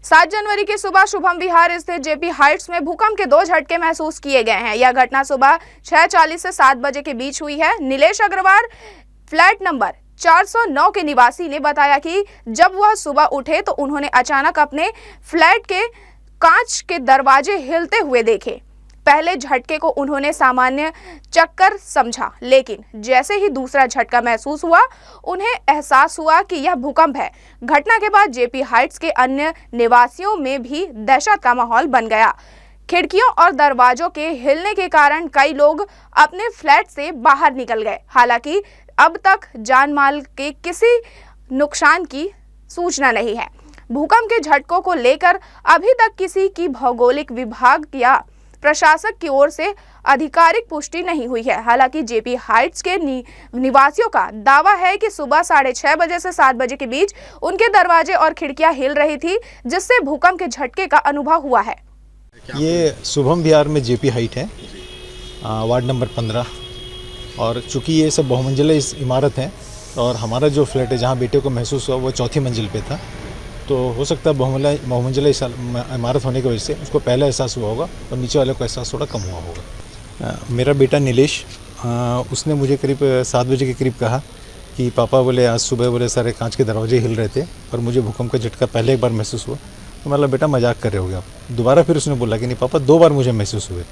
7 जनवरी की सुबह शुभम विहार स्थित जेपी हाइट्स में भूकंप के 2 झटके महसूस किए गए हैं। यह घटना सुबह 6:40 से 7 बजे के बीच हुई है। नीलेश अग्रवाल फ्लैट नंबर 409 के निवासी ने बताया कि जब वह सुबह उठे तो उन्होंने अचानक अपने फ्लैट के कांच के दरवाजे हिलते हुए देखे। पहले झटके को उन्होंने सामान्य चक्कर समझा, लेकिन जैसे ही दूसरा झटका महसूस हुआ, उन्हें एहसास हुआ कि यह भूकंप है। घटना के बाद जेपी हाइट्स के अन्य निवासियों में भी दहशत का माहौल बन गया। खिड़कियों और दरवाजों के हिलने के कारण कई लोग अपने फ्लैट से बाहर निकल गए। हालांकि अब तक जान माल के किसी नुकसान की सूचना नहीं है। भूकंप के झटकों को लेकर अभी तक किसी की भौगोलिक विभाग या प्रशासक की ओर से आधिकारिक पुष्टि नहीं हुई है। हालांकि जेपी हाइट्स के निवासियों का दावा है कि सुबह 6:30 बजे से 7 बजे के बीच उनके दरवाजे और खिड़कियां हिल रही थी, जिससे भूकंप के झटके का अनुभव हुआ है। ये शुभम विहार में जेपी हाइट है, वार्ड नंबर 15। और चूँकि ये सब बहुमंजिला इमारत है और हमारा जो फ्लैट है जहाँ बेटे को महसूस हुआ वो 4थी मंजिल पे था, तो हो सकता है बहुमंजिला इमारत होने की वजह से उसको पहला एहसास हुआ होगा और नीचे वाले को एहसास थोड़ा कम हुआ होगा। मेरा बेटा नीलेश, उसने मुझे करीब 7 बजे के करीब कहा कि पापा बोले आज सुबह बोले सारे कांच के दरवाजे हिल रहे थे और मुझे भूकंप का झटका पहले एक बार महसूस हुआ। तो मतलब बेटा मजाक कर रहे होगे आप। दोबारा फिर उसने बोला कि नहीं पापा 2 बार मुझे महसूस हुए।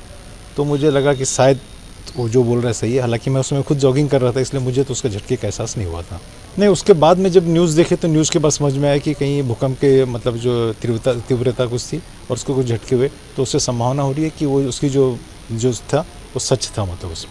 तो मुझे लगा कि शायद वो जो बोल रहा है सही है। हालांकि मैं उसमें खुद जॉगिंग कर रहा था, इसलिए मुझे तो उसका झटके का एहसास नहीं हुआ था। नहीं, उसके बाद में जब न्यूज़ देखे तो न्यूज़ के बाद समझ में आया कि कहीं भूकंप के मतलब जो तीव्रता कुछ थी और उसको कुछ झटके हुए, तो उससे संभावना हो रही है कि वो उसकी जो था वो सच था, मतलब उसमें।